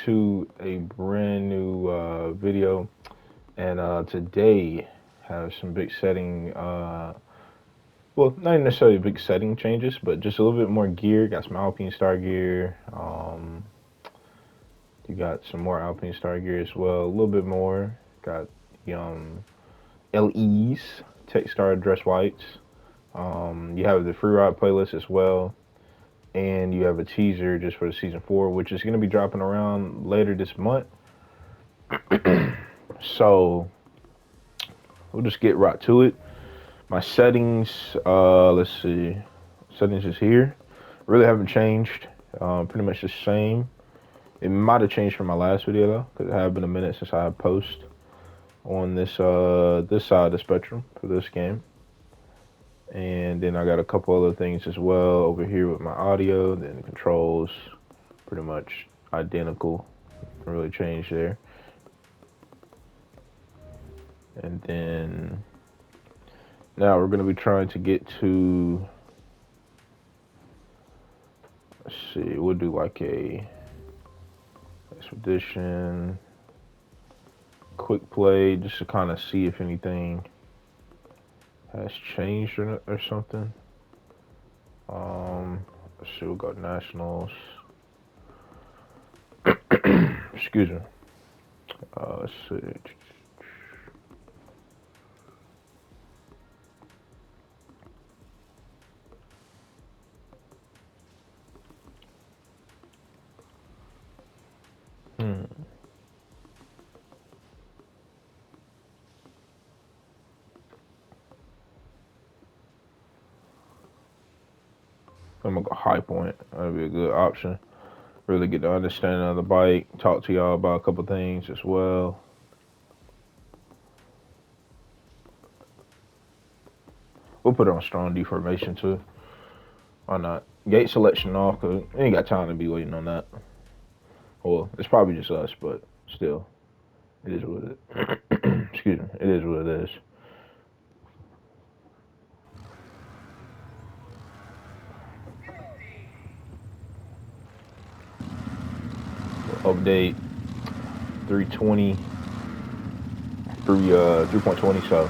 to a brand new video, and today have some big setting, well, not necessarily big setting changes, but just a little bit more gear. Got some Alpine Star gear. You got some more Alpine Star gear as well, a little bit more. Got the LEs, Tech Star Dress Whites. You have the free ride playlist as well, and you have a teaser just for the season 4, which is going to be dropping around later this month. So we'll just get right to it. My settings, let's see, settings is here. Really haven't changed, pretty much the same. It might have changed from my last video though, because it had been a minute since I post on this this side of the spectrum for this game. And then I got a couple other things as well over here with my audio. Then the controls, pretty much identical, nothing really changed there. And then now we're going to be trying to get to, let's see, we'll do like a expedition, quick play, just to kind of see if anything has changed or something. Let's see, we'll go nationals. Excuse me. Let's see. I'm gonna go high point. That'll be a good option. Really get the understanding of the bike. Talk to y'all about a couple things as well. We'll put it on strong deformation too. Why not? Gate selection off, cause we ain't got time to be waiting on that. Well, it's probably just us, but still, it is what it is. Excuse me. It is what it is. Update 320 through 3.20. So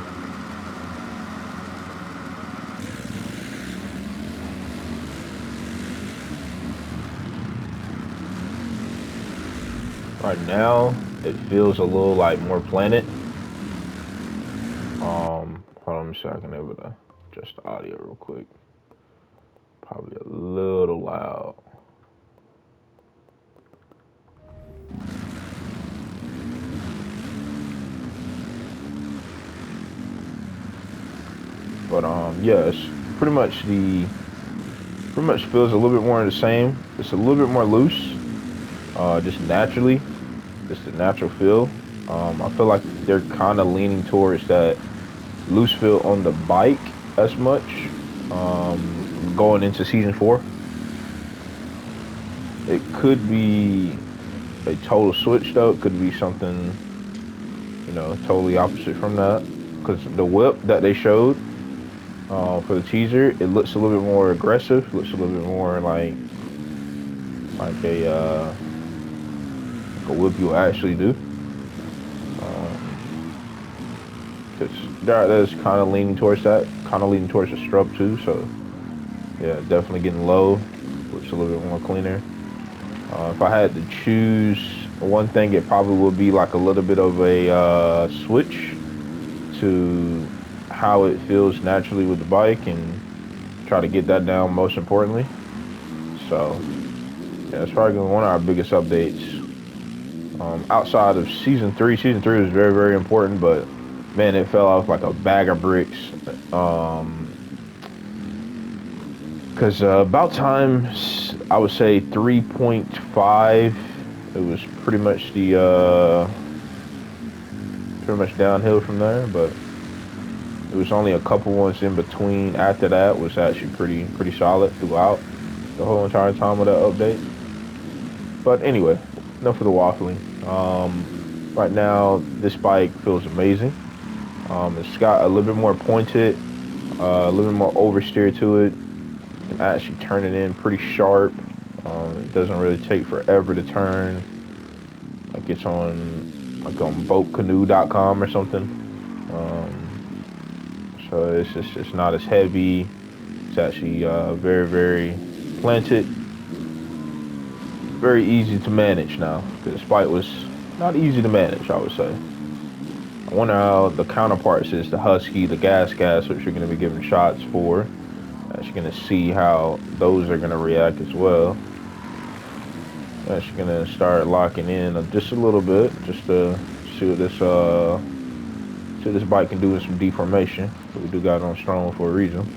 right now it feels a little like more planet. Hold on a second, able to adjust the audio real quick. Probably a little loud. But yeah, it's pretty much feels a little bit more the same. It's a little bit more loose, just naturally, just the natural feel. I feel like they're kind of leaning towards that loose feel on the bike as much, going into season 4. It could be a total switch though. It could be something, totally opposite from that. Because the whip that they showed for the teaser, it looks a little bit more aggressive. Looks a little bit more like a whip you'll actually do. That is kind of leaning towards that. Kind of leaning towards the strut too. So yeah, definitely getting low. Looks a little bit more cleaner. If I had to choose one thing, it probably would be like a little bit of a switch to how it feels naturally with the bike and try to get that down most importantly. So yeah, it's probably one of our biggest updates outside of season 3. Season 3 was very, very important, but man, it fell off like a bag of bricks. Because about time, I would say 3.5, it was pretty much downhill from there, but it was only a couple ones in between after that was actually pretty solid throughout the whole entire time of that update. But anyway, enough of the waffling. Right now, this bike feels amazing. It's got a little bit more pointed, a little bit more oversteer to it. You can actually turn it in pretty sharp. It doesn't really take forever to turn. it's on like on boatcanoe.com or something. So it's not as heavy. It's actually very, very planted, very easy to manage now. This bike was not easy to manage, I would say. I wonder how the counterparts is the Husky, the gas, which you're going to be giving shots for. You're going to see how those are going to react as well. You're going to start locking in just a little bit, just to see what this bike can do in some deformation. But we do got it on strong for a reason.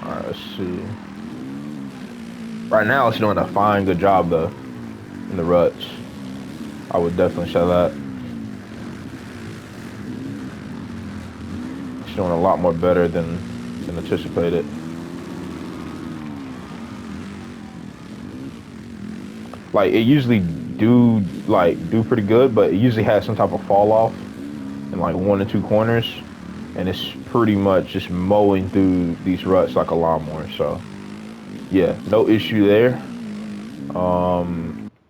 Alright, let's see. Right now, it's doing a fine, good job though in the ruts. I would definitely say that. It's doing a lot more better than anticipated. Like it usually do pretty good, but it usually has some type of fall off in like 1 or 2 corners, and it's pretty much just mowing through these ruts like a lawnmower. So yeah, no issue there.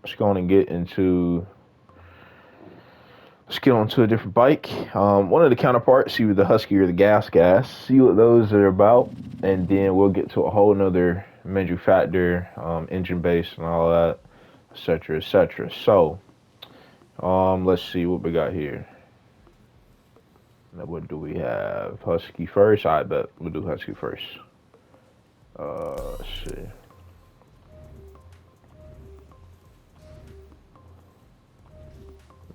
Let's go on and let's get onto a different bike. One of the counterparts, either the Husky or the gas, see what those are about, and then we'll get to a whole nother manufacturer, engine base and all that, etc., etc. So let's see what we got here. Now, what do we have? Husky first? I bet we'll do Husky first. Let's see.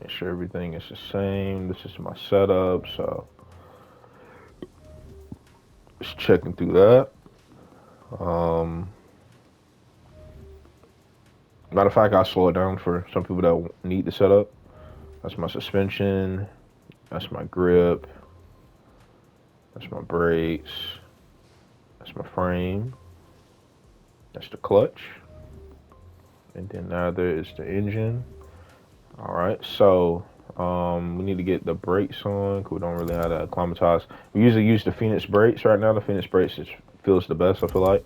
Make sure everything is the same. This is my setup, so just checking through that. Matter of fact, I'll slow it down for some people that need the setup. That's my suspension. That's my grip. That's my brakes. That's my frame. That's the clutch. And then now there is the engine. All right, so we need to get the brakes on, because we don't really have that acclimatized. We usually use the Phoenix brakes right now. The Phoenix brakes feels the best, I feel like.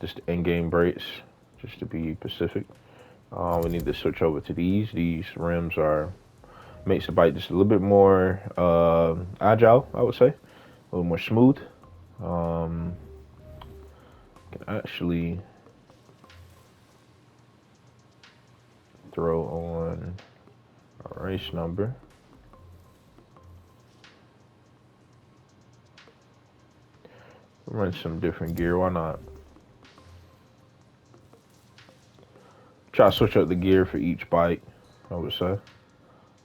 Just the in-game brakes, just to be specific. We need to switch over to these. These rims makes the bike just a little bit more agile, I would say. A little more smooth. Can actually throw on a race number. Run some different gear, why not? Try to switch up the gear for each bike, I would say.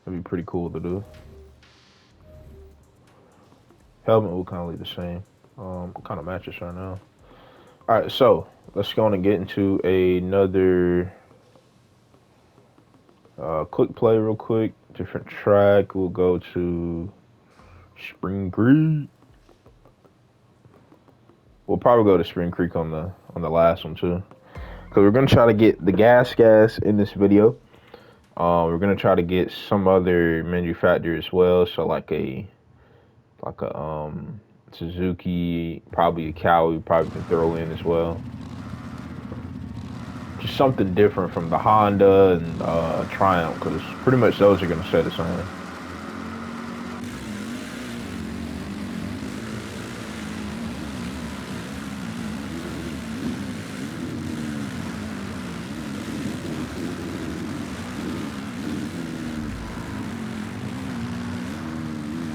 That'd be pretty cool to do. Helmet will kind of leave the same. Kind of matches right now. All right, so let's go on and get into another quick play real quick. Different track. We'll go to Spring Creek. We'll probably go to Spring Creek on the last one too, because we're gonna try to get the gas in this video. We're gonna try to get some other manufacturer as well. So like a Suzuki, probably a Cowie, probably can throw in as well. Just something different from the Honda and Triumph, because pretty much those are gonna stay the same.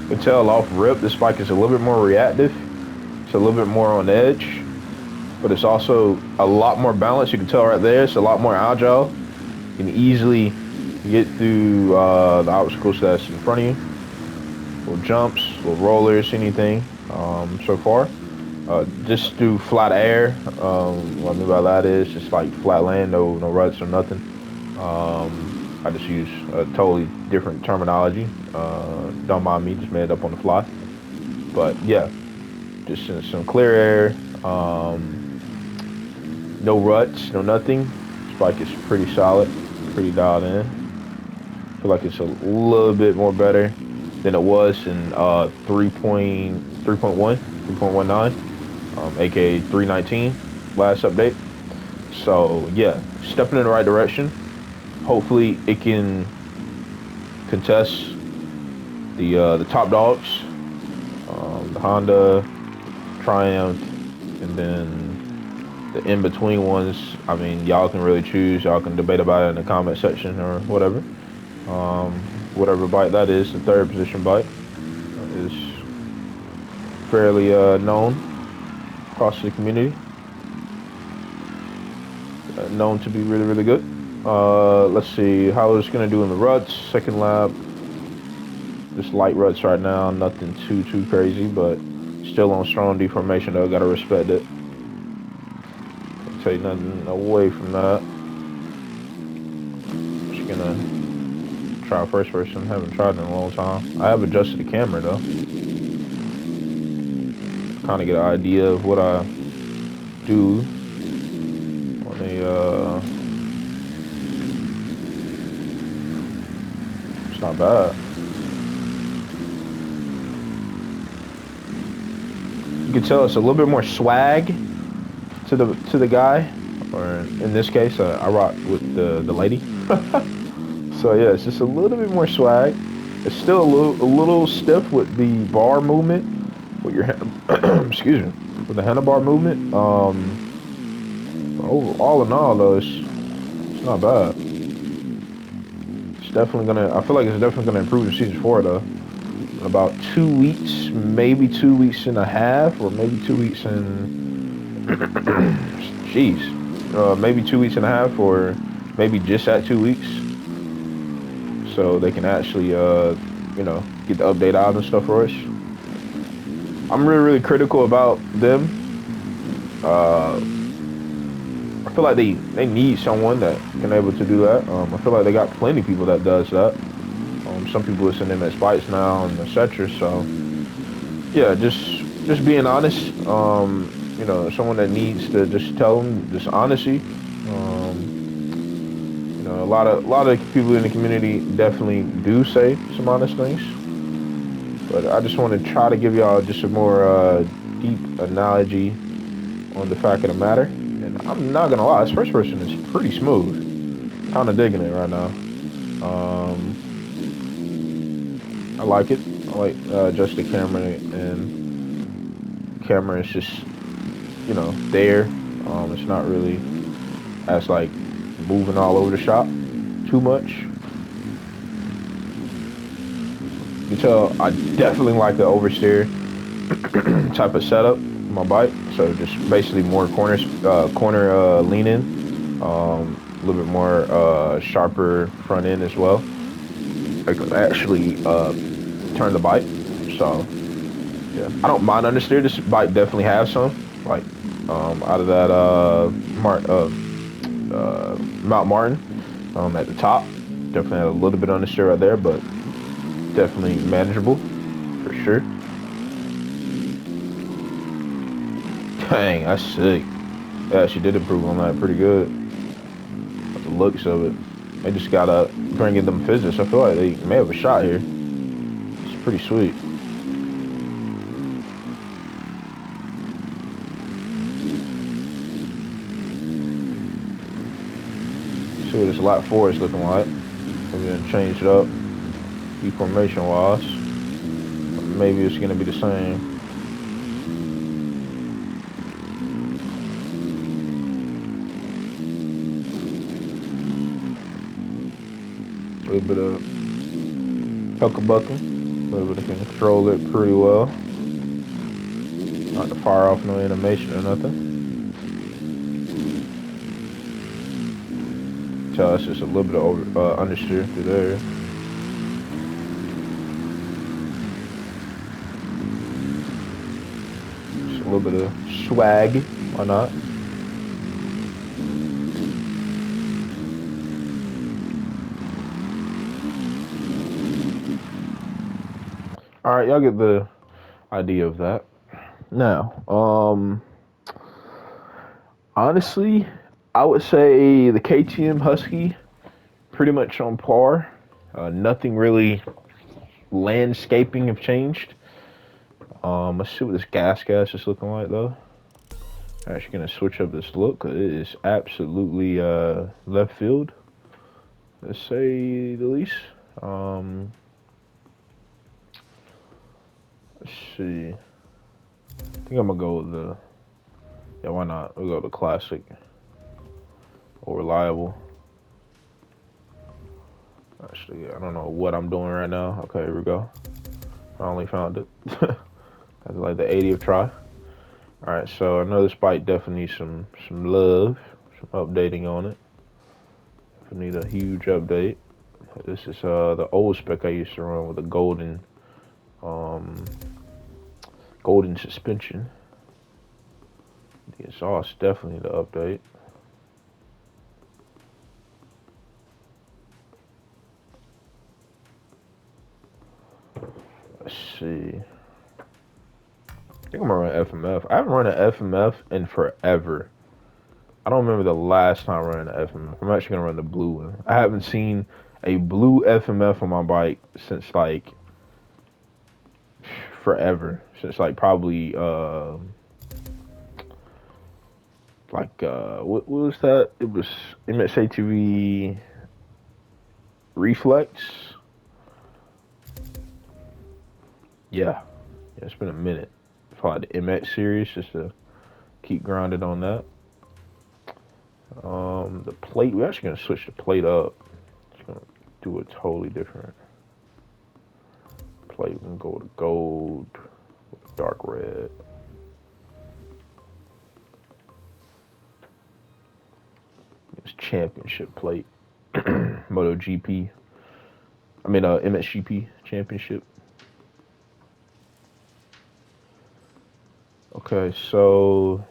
You can tell off rip, this bike is a little bit more reactive. It's a little bit more on edge, but it's also a lot more balanced. You can tell right there, it's a lot more agile. You can easily get through the obstacles that's in front of you little jumps, little rollers, anything so far. Just do flat air. What I mean by that is just like flat land, no ruts or nothing. I just use a totally different terminology. Don't mind me, just made it up on the fly. But yeah, just some clear air. No ruts, no nothing. This bike is pretty solid, pretty dialed in. Feel like it's a little bit more better than it was in 3.19, aka 319, last update. So yeah, stepping in the right direction. Hopefully it can contest the top dogs, the Honda, Triumph, and then the in-between ones. I mean, y'all can really choose. Y'all can debate about it in the comment section or whatever. Whatever bike that is, the third position bike is fairly known across the community. Known to be really, really good. Let's see how it's gonna do in the ruts. Second lap, just light ruts right now. Nothing too crazy, but still on strong deformation though. Gotta respect it. Can't take nothing away from that. Just gonna try first person. Haven't tried in a long time. I have adjusted the camera though. Kind of get an idea of what I do on a. It's not bad. You can tell it's a little bit more swag to the guy, or in this case, I rock with the lady. So yeah, it's just a little bit more swag. It's still a little stiff with the bar movement, with your excuse me, with the handlebar movement. All in all though, it's not bad. It's definitely gonna. I feel like it's definitely gonna improve in season 4 though. In about 2 weeks, maybe 2 weeks and a half, or maybe 2 weeks and jeez, maybe 2 weeks and a half, or maybe just at 2 weeks. So they can actually, you know, get the update out and stuff for us. I'm really critical about them. I feel like they need someone that can able to do that. I feel like they got plenty of people that does that. Some people are sending their spikes now and etc. So yeah, just being honest. You know, someone that needs to just tell them just honesty. You know, a lot of people in the community definitely do say some honest things, but I just want to try to give y'all just a more deep analogy on the fact of the matter. And I'm not gonna lie, this first person is pretty smooth. Kind of digging it right now. I like it. I like just the camera, and camera is just, you know, there. It's not really as like moving all over the shop too much. You can tell I definitely like the oversteer type of setup for my bike. So just basically more corner lean in, a little bit more sharper front end as well. I can actually turn the bike. So yeah, I don't mind understeer. This bike definitely has some, like out of that Mount Martin at the top. Definitely had a little bit understeer right there, but definitely manageable for sure. Dang, that's sick. Yeah, she did improve on that pretty good. The looks of it. They just gotta bring in them physics. I feel like they may have a shot here. It's pretty sweet. See what this lap 4 is looking like. We're gonna change it up deformation wise. Maybe it's gonna be the same. A little bit of huckabucking, a little bit of control it pretty well. Not to fire off no animation or nothing. Tell us just a little bit of understeer through there. little bit of swag. Why not? All right, y'all get the idea of that. Now, honestly, I would say the KTM Husky pretty much on par. Nothing really landscaping have changed. Let's see what this gas is looking like though. I'm actually gonna switch up this look because it is absolutely left field, let's say the least. Let's see. I think I'm gonna go with the, yeah, why not? We'll go with the classic or reliable. Actually, I don't know what I'm doing right now. Okay, here we go. Finally found it. That's like the 80th try. All right, so I know this bike definitely needs some love, some updating on it. I need a huge update. This is the old spec I used to run with the golden suspension. The exhaust definitely need to update. Let's see. I think I'm gonna run FMF. I haven't run an FMF in forever. I don't remember the last time I ran an FMF. I'm actually gonna run the blue one. I haven't seen a blue FMF on my bike since like forever. Since like probably what was that? It was ATV Reflex. Yeah, it's been a minute. Probably the MX series, just to keep grinding on that. The plate, we're actually gonna switch the plate up. It's gonna do a totally different plate. We can go with gold, with dark red. It's championship plate. MotoGP. I mean, MXGP championship. Okay, so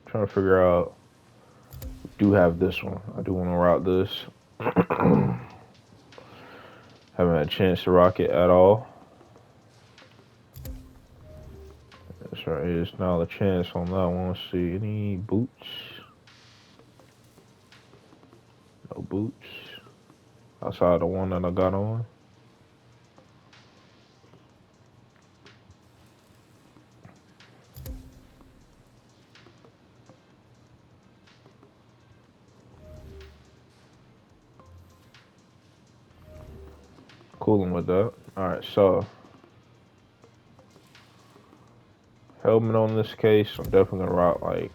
trying to figure out. Do have this one. I do want to route this. Haven't had a chance to rock it at all. That's right. It's now the chance on that one. Let's see. Any boots? No boots. Outside the one that I got on. Cooling with that. Alright, so helmet on this case, I'm definitely gonna rock like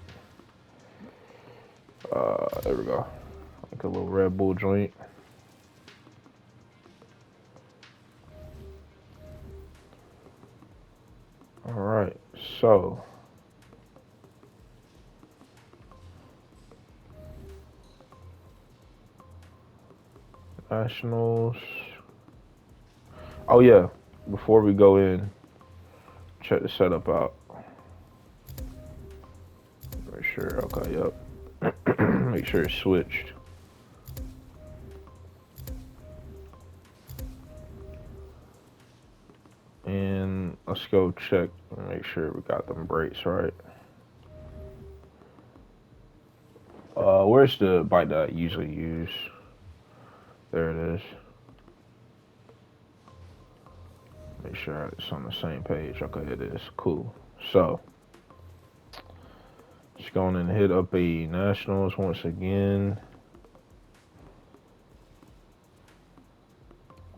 there we go. Like a little Red Bull joint. Alright, so Nationals. Oh yeah, before we go in, check the setup out. Make sure, okay, yep. Make sure it's switched. And let's go check and make sure we got them brakes right. Where's the bike that I usually use? There it is. Make sure it's on the same page. Okay, it is. Cool. So, just going and hit up a Nationals once again.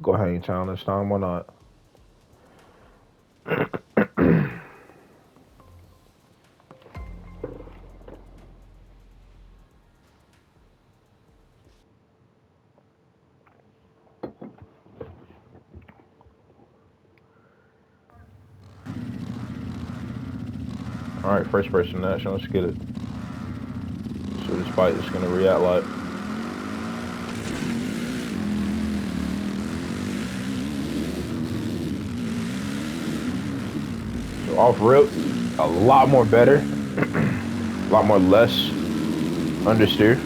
Go Hangtown this time. Why not? All right, first person National. Let's get it. So this bike is gonna react like. So off rip, a lot more better, a lot more less understeer,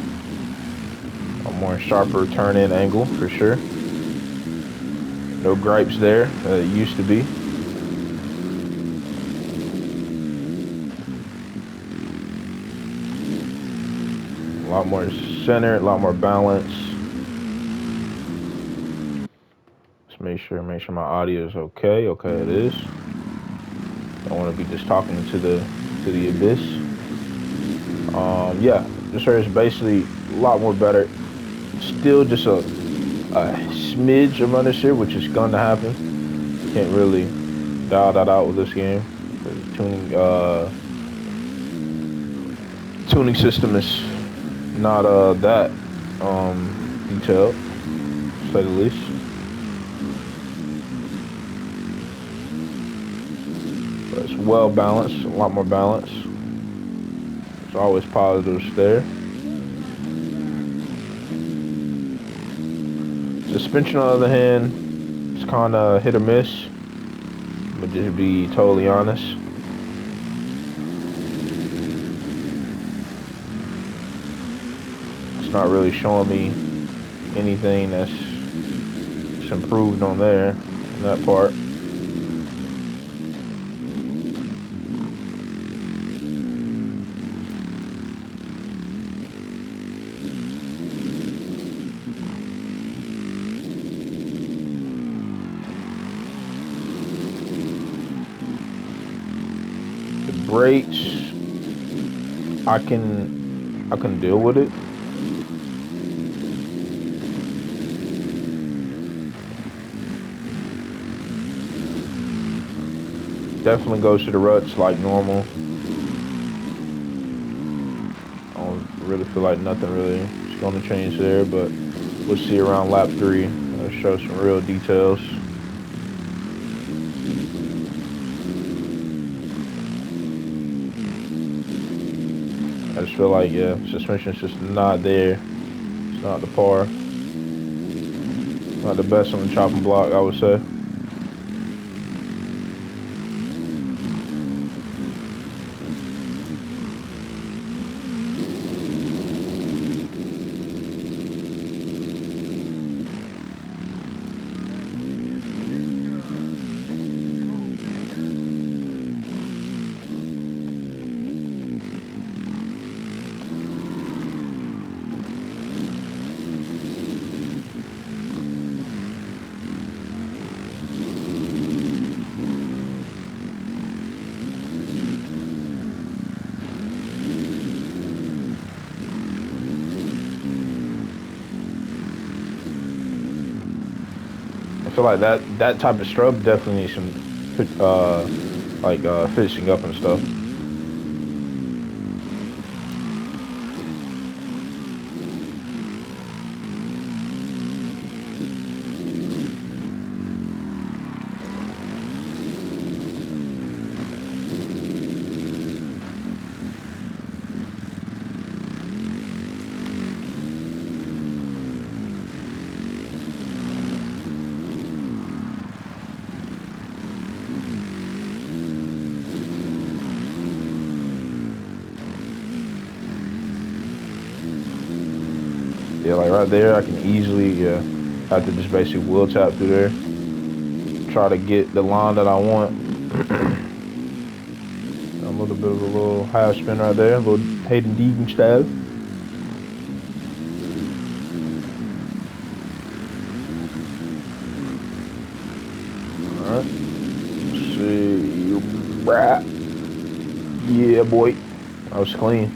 a more sharper turn-in angle for sure. No gripes there. It used to be. A lot more center, a lot more balance. Let's make sure my audio is okay. Okay, it is. Don't want to be just talking to the abyss. Yeah, this hair is basically a lot more better. Still just a smidge of understeer, which is going to happen. Can't really dial that out with this game. The tuning system is not that detailed, to say the least. But it's well balanced, a lot more balance. There's always positives there. Suspension, on the other hand, it's kind of hit or miss. But just to be totally honest. It's not really showing me anything that's improved on there, in that part. Brakes, I can deal with it. Definitely goes to the ruts like normal. I don't really feel like nothing really is going to change there, but we'll see around lap 3. I'll show some real details. I just feel like, yeah, suspension's just not there. It's not the par. Not the best on the chopping block, I would say. I feel like that type of strobe definitely needs some finishing up and stuff. Yeah, like right there, I can easily have to just basically wheel tap through there. Try to get the line that I want. A little bit of a little half spin right there, a little Hayden Deegan style. Alright. Let's see. Right. Yeah, boy. That was clean.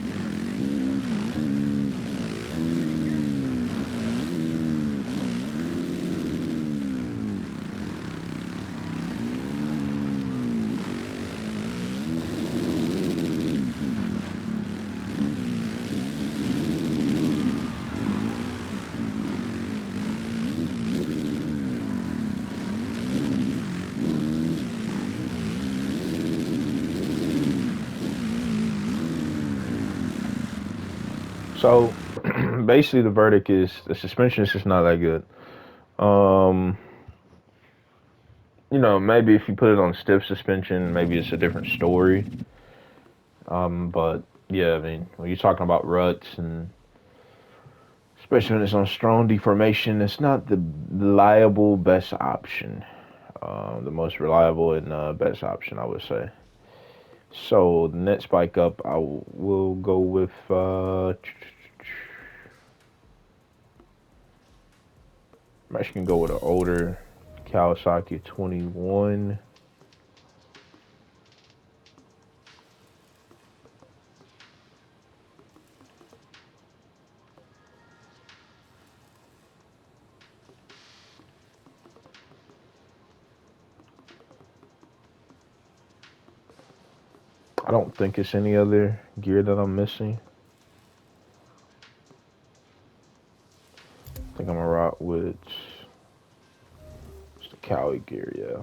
So basically the verdict is the suspension is just not that good. You know, maybe if you put it on stiff suspension, maybe it's a different story. But yeah, I mean, when you're talking about ruts and especially when it's on strong deformation, it's not the reliable best option. The most reliable and best option, I would say. So the next bike up, I will go with. I'm actually gonna go with an older Kawasaki 21. I don't think it's any other gear that I'm missing. I think I'm gonna rock with just the Cowie gear, yeah.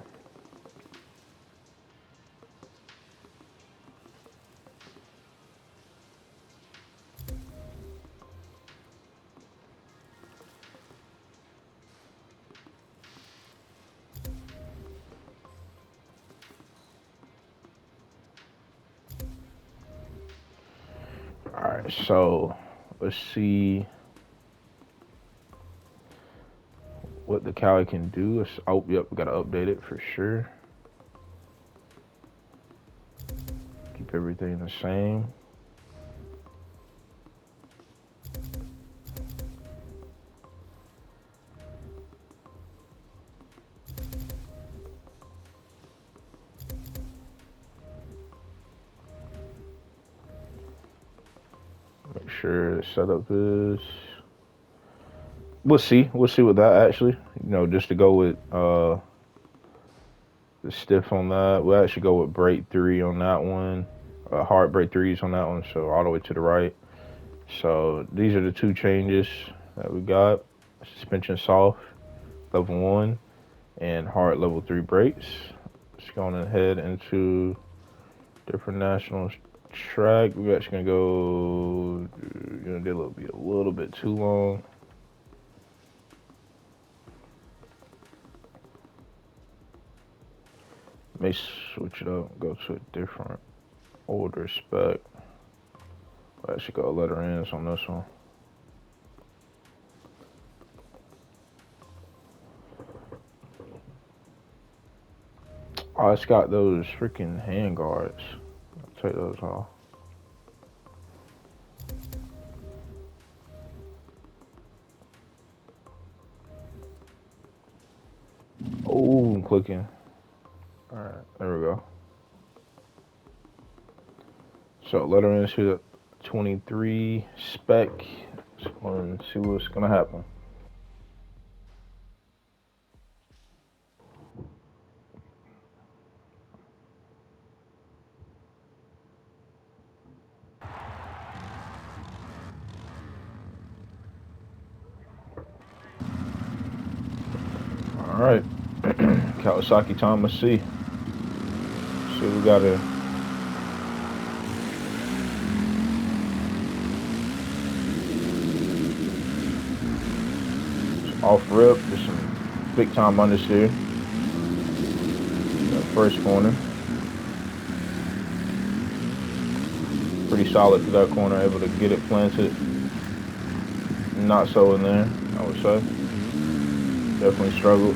Alright, so let's see what the Cowie can do. Oh, yep, we gotta update it for sure. Keep everything the same. Make sure the setup is. We'll see. We'll see with that actually. You know, just to go with the stiff on that. We'll actually go with brake 3 on that one. Hard brake 3s on that one, so all the way to the right. So these are the two changes that we got. Suspension soft, level 1, and hard level 3 brakes. Just going ahead into different national track. We're actually gonna go, did a little bit too long. May switch it up, go to a different older spec. I actually got letter ends on this one. Oh, it's got those freaking hand guards. I'll take those off. Oh, I'm clicking. Alright, there we go. So letter ends to the 23 spec. Just want to see what's gonna happen. All right, Kawasaki time. Let's see. See what we got here. Off rip, just some big time understeer. That first corner. Pretty solid for that corner, able to get it planted. Not so in there, I would say. Definitely struggled.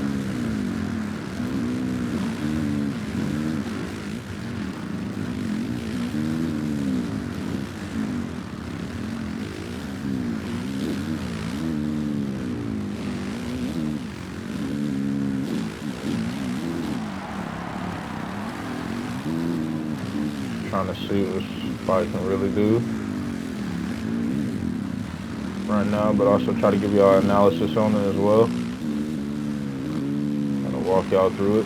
Trying to see what this bike can really do right now, but also try to give y'all analysis on it as well. Gonna walk y'all through it.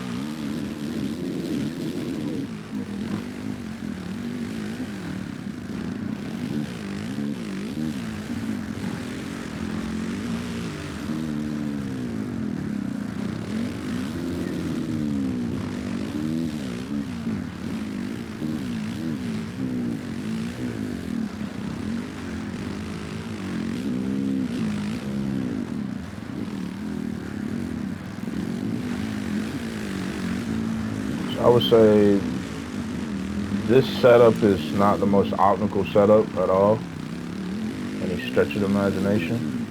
I would say This setup is not the most optimal setup at all. Any stretch of the imagination.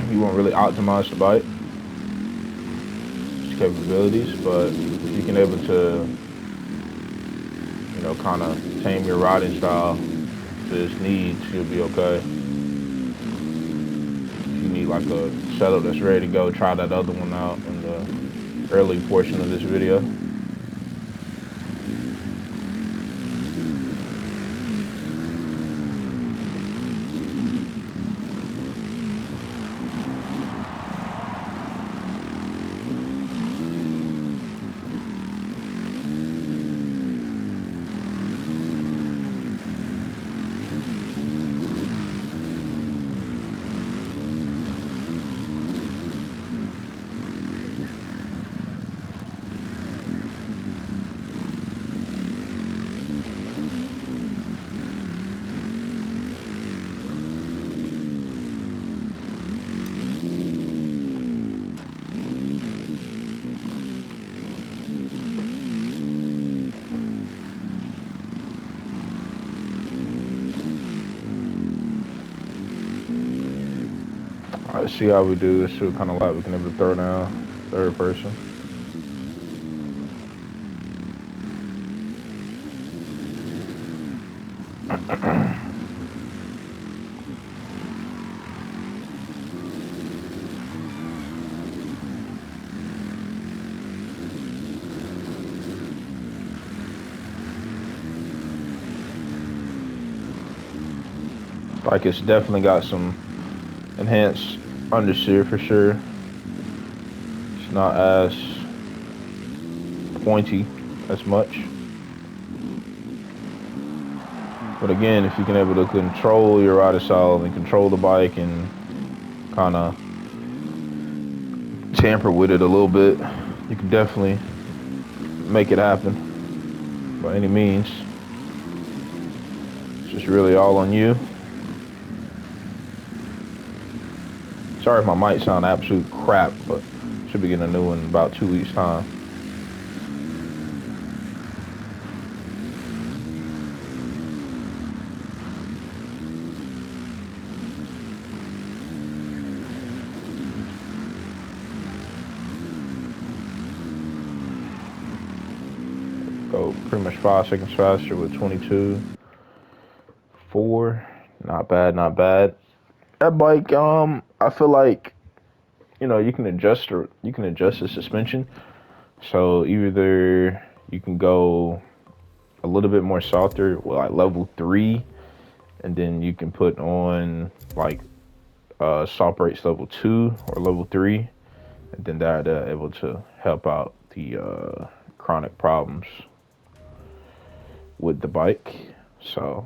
You won't really optimize the bike, its capabilities, but if you can able to, kind of tame your riding style to its needs, you'll be okay. If you need like a setup that's ready to go, try that other one out in the early portion of this video. All right, see how we do. This should kind of like we can able to throw down third person. Like it's definitely got some enhanced understeer for sure. It's not as pointy as much. But again, if you can able to control your rider style and control the bike and kind of tamper with it a little bit, you can definitely make it happen by any means. It's just really all on you. Sorry if my mic sound absolute crap, but should be getting a new one in about 2 weeks' time. Go pretty much 5 seconds faster with 22.4. Not bad, not bad. That bike, I feel like, you can adjust the suspension. So either you can go a little bit more softer, well, like level 3, and then you can put on like soft brakes level 2 or level 3, and then that able to help out the chronic problems with the bike. So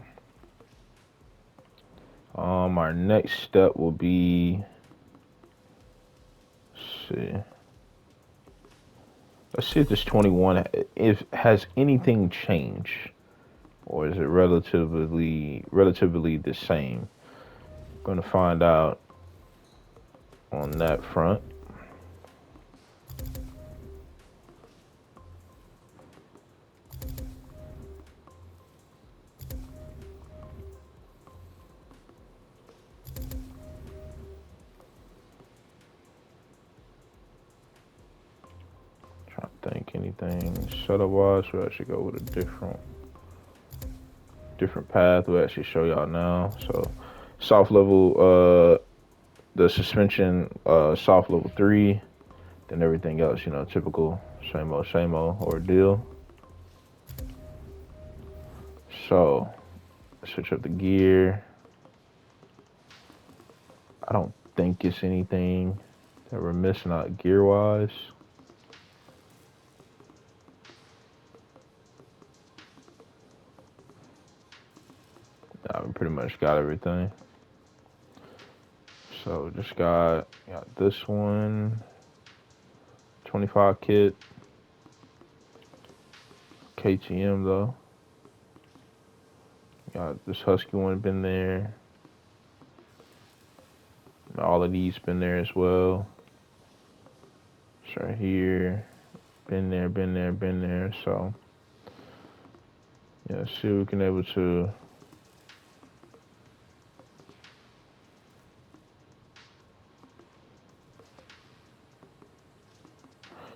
our next step will be, let's see if this 21 has anything changed, or is it relatively the same. I'm gonna find out on that front. Trying to think anything setup wise. We'll actually go with a different path. We'll actually show y'all now. So soft level, the suspension, soft level 3, then everything else, typical same old ordeal. So switch up the gear. I don't think it's anything that we're missing out gear wise. We pretty much got everything. So just got this one, 25 kit, KTM though. Got this Husky one been there. All of these been there as well. It's right here, been there. So Yeah, see if we can able to.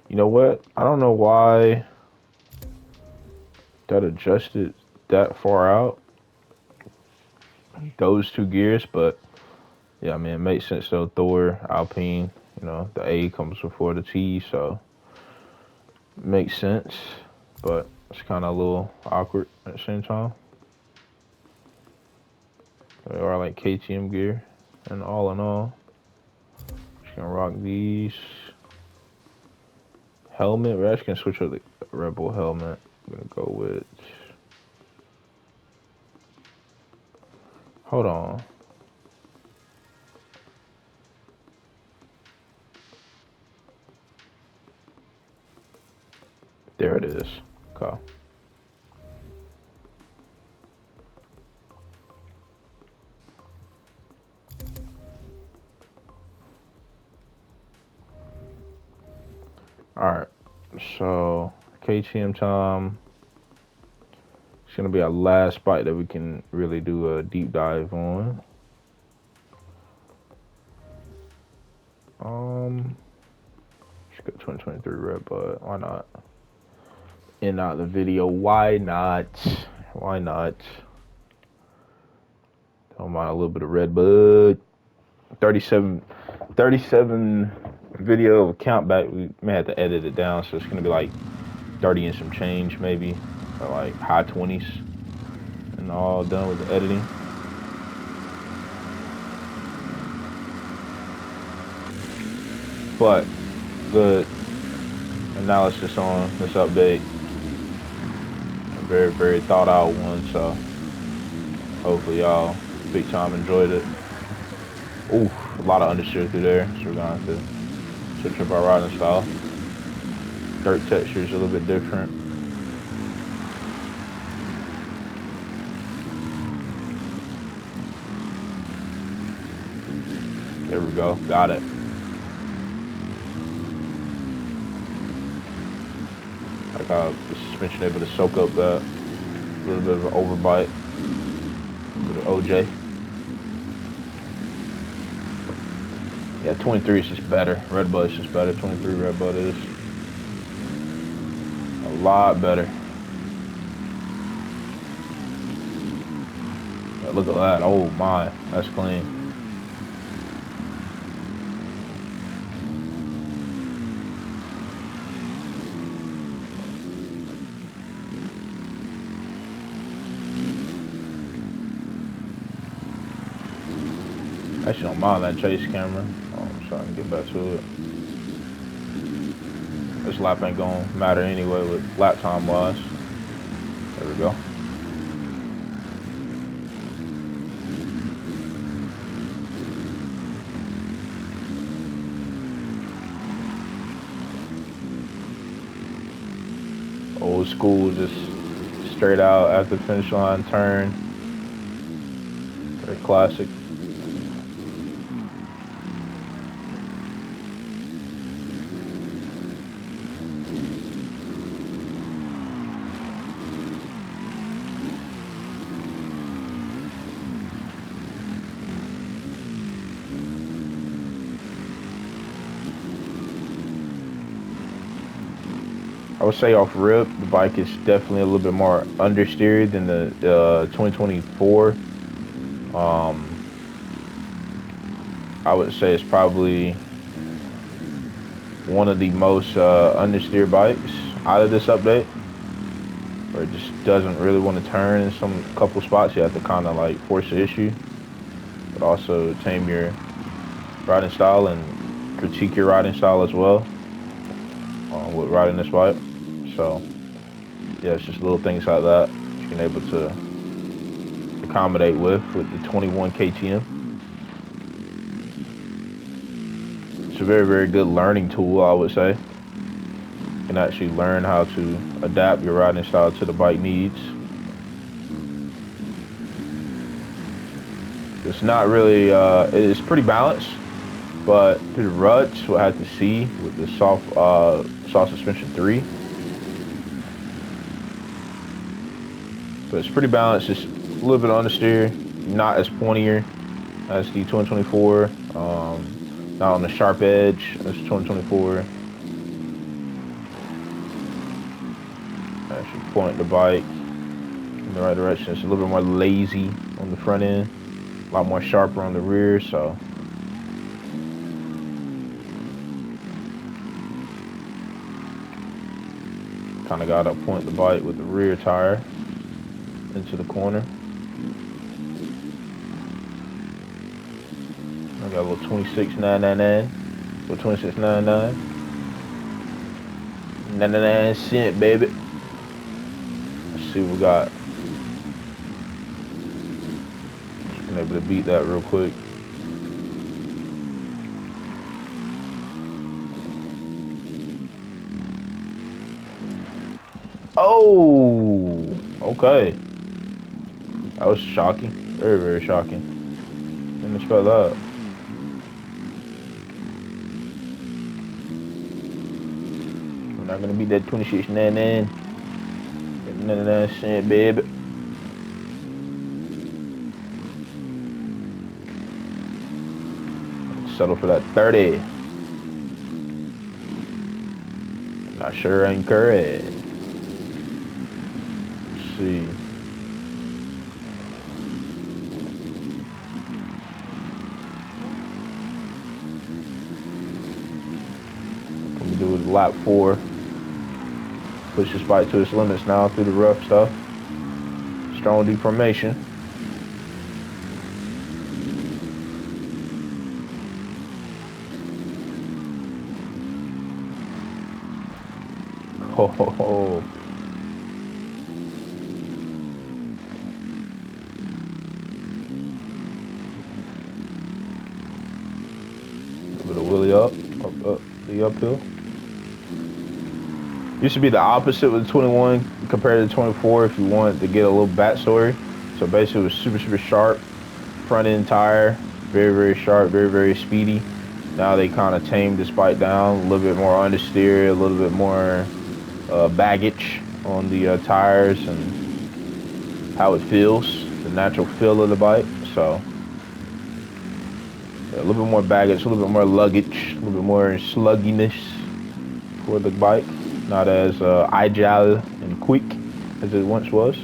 You know what? I don't know why that adjusted that far out, those two gears, but yeah, I mean, it makes sense though. Thor, Alpine, you know, the A comes before the T, so it makes sense, but it's kind of a little awkward at the same time. They are like KTM gear, and all in all, just gonna rock these. Helmet, we're actually gonna switch up the Red Bull helmet. I'm gonna go with. Hold on. There it is. Okay. All right. So KTM time. It's gonna be our last spot that we can really do a deep dive on. Let's go 2023 Red Bud. Why not? End out the video. Why not? Why not? Don't mind a little bit of Red Bud. 37 video of count back. We may have to edit it down, so it's gonna be like 30 and some change maybe, or like high 20s, and all done with the editing. But good analysis on this update. A very, very thought out one, so hopefully y'all big time enjoyed it. Ooh, a lot of understeer through there, so we're gonna have to switch up our riding style. Dirt texture is a little bit different. There we go, got it. Like how the suspension able to soak up that little bit of an overbite with the OJ. Yeah, 23 is just better. Red Bud is just better. 23 Red Bud is a lot better. Yeah, look at that. Oh my, that's clean. Actually, don't mind that chase camera. I'm trying to get back to it. This lap ain't gonna matter anyway with lap time wise. There we go. Old school, just straight out after the finish line turn. Very classic. I would say off rip, the bike is definitely a little bit more understeered than the 2024. I would say it's probably one of the most understeer bikes out of this update, where it just doesn't really want to turn in some couple spots. You have to kind of like force the issue, but also tame your riding style and critique your riding style as well with riding this bike. So yeah, it's just little things like that you can able to accommodate with the 21 KTM. It's a very, very good learning tool, I would say. You can actually learn how to adapt your riding style to the bike needs. It's not really, it's pretty balanced, but through the ruts, we'll have to see with the soft suspension 3. but it's pretty balanced. It's a little bit understeer, not as pointier as the 2024. Not on the sharp edge as 2024. Actually point the bike in the right direction. It's a little bit more lazy on the front end, a lot more sharper on the rear, so kind of got to point the bike with the rear tire into the corner. I got a little 26,999, little 26.99, 99 cent, baby. Let's see what we got. Just been able to beat that real quick. Oh, okay. That was shocking. Very, very shocking. Didn't expect that. We're not gonna beat that 26.99. 99 cent, baby. Settle for that 30. Not sure ain't correct. Let's see. What we do with lap 4. Push this bike to its limits now through the rough stuff. Strong deformation. Ho ho ho. A little bit of wheelie up the uphill. Used to be the opposite with the 21 compared to the 24 if you wanted to get a little backstory. So basically it was super, super sharp front end tire, very, very sharp, very, very speedy. Now they kind of tamed this bike down, a little bit more understeer, a little bit more baggage on the tires and how it feels, the natural feel of the bike. So yeah, a little bit more baggage, a little bit more luggage, a little bit more slugginess for the bike. Not as agile and quick as it once was.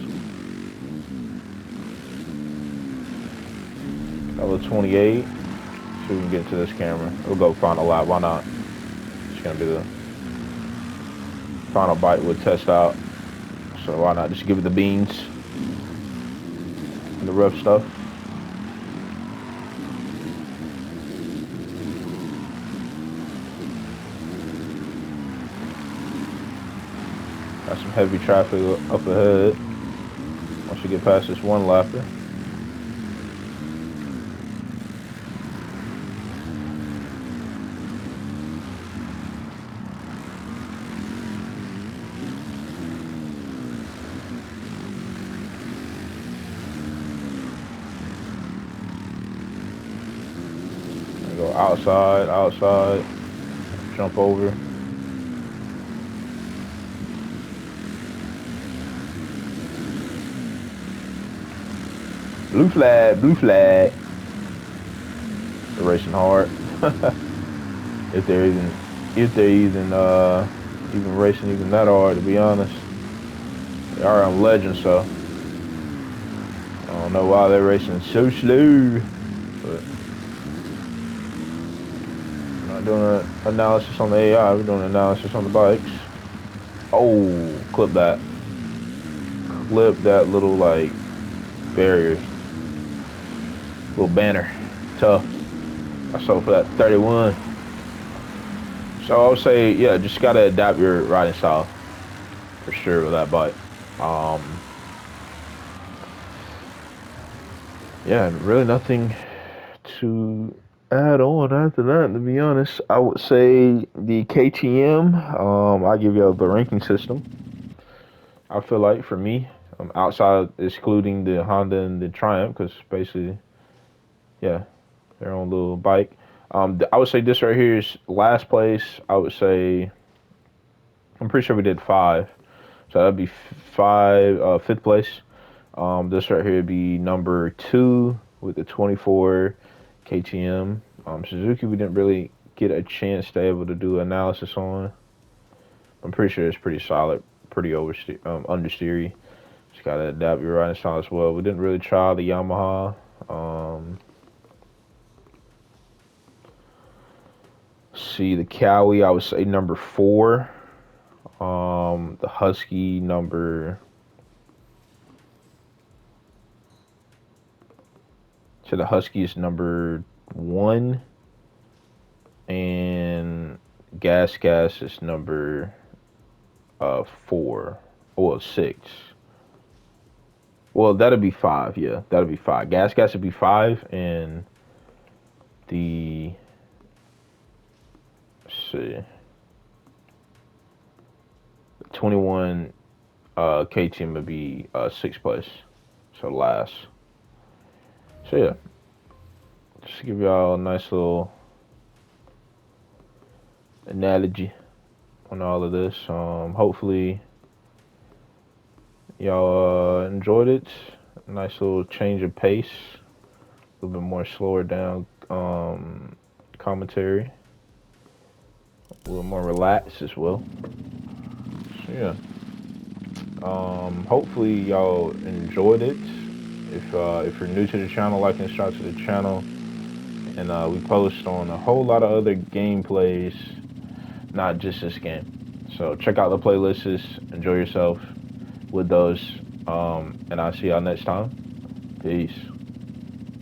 Level 28. See if we can get to this camera. We'll go final lap. Why not? It's gonna be the final bike we'll test out. So why not just give it the beans and the rough stuff. Got some heavy traffic up ahead once you get past this one lapper. Go outside, jump over. Blue flag, blue flag. They're racing hard. if they're even racing even that hard, to be honest. They are on Legends, so I don't know why they're racing so slow. But we're not doing an analysis on the AI, we're doing an analysis on the bikes. Oh, clip that. Clip that little like barrier. Little banner. Tough. I sold for that 31. So I would say, yeah, just gotta adapt your riding style for sure with that bike. Yeah, really nothing to add on after that, to be honest. I would say the KTM, I give you the ranking system. I feel like for me, outside excluding the Honda and the Triumph, because basically, yeah, their own little bike. I would say this right here is last place. I would say, I'm pretty sure we did 5. So that'd be 5, 5th place This right here would be number 2 with the 24 KTM. Suzuki, we didn't really get a chance to able to do analysis on. I'm pretty sure it's pretty solid, pretty understeery. Just gotta adapt your riding style as well. We didn't really try the Yamaha. See the Cowie, I would say number 4. The Husky number. So the Husky is number 1, and Gas is number 4. Well, 6. Well, that'd be 5. Yeah, that'd be 5. Gas would be 5, and the let's see, 21 KTM would be 6th place, so last. So yeah, just to give y'all a nice little analogy on all of this. Hopefully y'all enjoyed it. Nice little change of pace, a little bit more slower down commentary, a little more relaxed as well. So yeah, hopefully y'all enjoyed it. If you're new to the channel, like and subscribe to the channel. And we post on a whole lot of other gameplays, not just this game. So check out the playlists, enjoy yourself with those, and I'll see y'all next time. Peace.